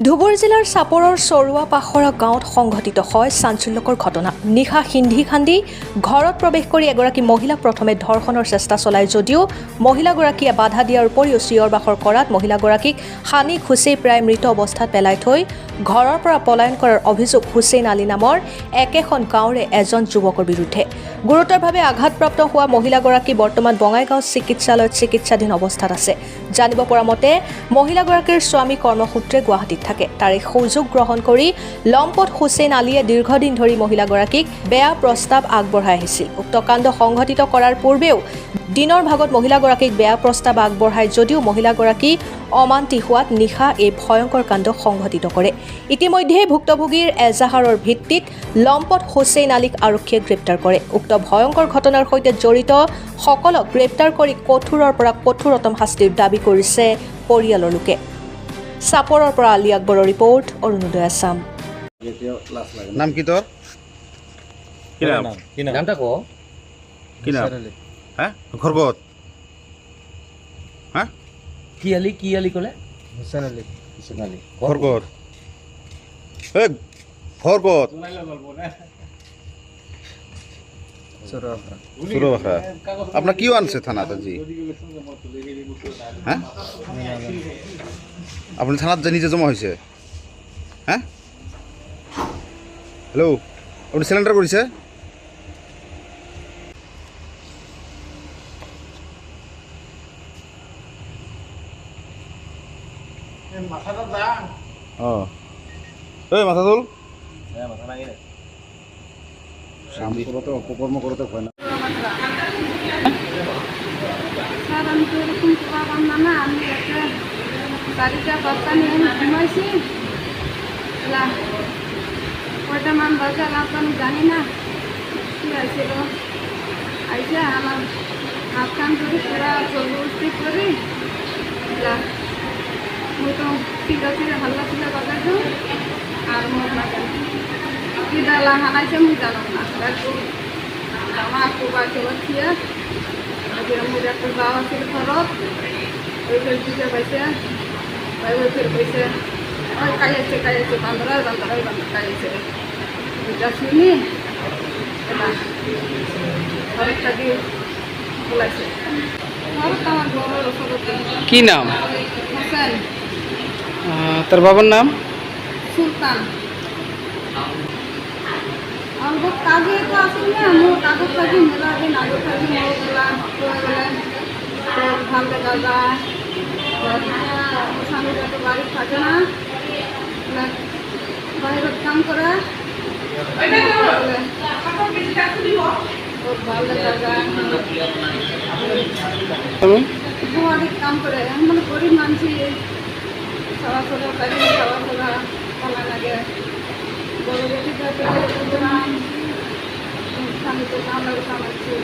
ধুবুৰী জিলাৰ চাপৰৰ চৰুৱা পাখৰা গাঁৱত সংঘটিত হয় চাঞ্চল্যকৰ ঘটনা। নিশা সিন্ধি খান্দি ঘৰত প্ৰৱেশ কৰি এগৰাকী মহিলাক প্ৰথমে ধৰ্ষণৰ চেষ্টা চলায় যদিও মহিলাগৰাকীয়ে বাধা দিয়াৰ উপৰিও চিঞৰ বাখৰ কৰাত মহিলাগৰাকীক সানি খুচি প্ৰায় মৃত অৱস্থাত পেলাই থৈ ঘৰৰ পৰা পলায়ন কৰাৰ অভিযোগ হুছেইন আলী নামৰ একেখন গাঁৱৰে এজন যুৱকৰ বিৰুদ্ধে। গুৰুতৰভাৱে আঘাতপ্ৰাপ্ত হোৱা মহিলাগৰাকী বৰ্তমান বঙাইগাঁও চিকিৎসালয়ত চিকিৎসাধীন অৱস্থাত আছে। জানিব পৰা মতে মহিলাগৰাকীৰ স্বামী কৰ্মসূত্ৰে গুৱাহাটীত থাকে। তাৰে সুযোগ গ্ৰহণ কৰি লম্পট হুছেইন আলীয়ে দীৰ্ঘদিন ধৰি মহিলাগৰাকীক বেয়া প্ৰস্তাৱ আগবঢ়াই আহিছিল। উক্ত কাণ্ড সংঘটিত কৰাৰ পূৰ্বেও দিনৰ ভাগত মহিলাগৰাকীক বেয়া প্ৰস্তাৱ আগবঢ়ায় যদিও মহিলাগৰাকী অমান্তি হোৱাত নিশা এই ভয়ংকৰ কাণ্ড সংঘটিত কৰে। ইতিমধ্যে ভুক্তভোগীৰ এজাহাৰৰ ভিত্তিত লম্পট হুছেইন আলীক আৰক্ষীয়ে গ্ৰেপ্তাৰ কৰে। উক্ত ভয়ংকৰ ঘটনাৰ সৈতে জড়িত সকলক গ্ৰেপ্তাৰ কৰি কঠোৰৰ পৰা কঠোৰতম শাস্তিৰ দাবী কৰিছে পৰিয়ালৰ লোকে। চাপৰৰ পৰা আলী আকবৰৰ ৰিপৰ্ট, অৰুণোদয় আছাম। নাম কি তোর? কি নাম? নামটা কো কি নাম? হ্যাঁ খরগত হ্যাঁ কি আলি কলে হুসেন আলী খরগত এ খরগত সুরবাখরা আপনার কি আনছে থানাতে জি হ্যাঁ আপনি থানাত যে নিজে জমা হয়েছে হ্যাঁ হ্যালো আপনি সিলিন্ডার করেছে এই মাথা তোল অপকর্ম করতে হয় না স্যার আমি তো এরকম পারলাম না আমি একটা গাড়িটা বাচ্চা নিয়ে ঘুমাইছি কয়টা মান বাজে আমি জানি না কি হয়েছিল আইসে আমার হাত কান ধরে পুরা জলদি করি মুই তো চিল্লা হাল্লা চিল্লা বাজাইছো আর মোর না কি ডালা হানাইছে মুই জানো না আমার কোবাইছে বাচ্চিয়া মুই একটা যাওয়া ছিল ঘরত ওই দিকে পাইছে ওই ফের পাইছে ওই কাইছে বান্দরা কাইছে দুটা শুনি ঘরটা দিয়ে বলাইছে ঘরত আমার ঘরের ওষুধ কি নাম? হোসেন তার বাবার নাম? সুলতান। অল্প কাজে তো আসলে না মোর কাগজ কাজে মেলা দিন আগে কাজে মোর গেলাম ভাল দেখা যায় স্বামী যত বাড়ি থাকে না বাইরের কাম করে ভাল দেখা যায় গুয়াহাটির কাম করে মানে গরিব মানুষ খাওয়া ফোলা কাজে খাওয়া ফোলা ভালো লাগে বড় বেটি স্বামী তো কামড়াচ্ছে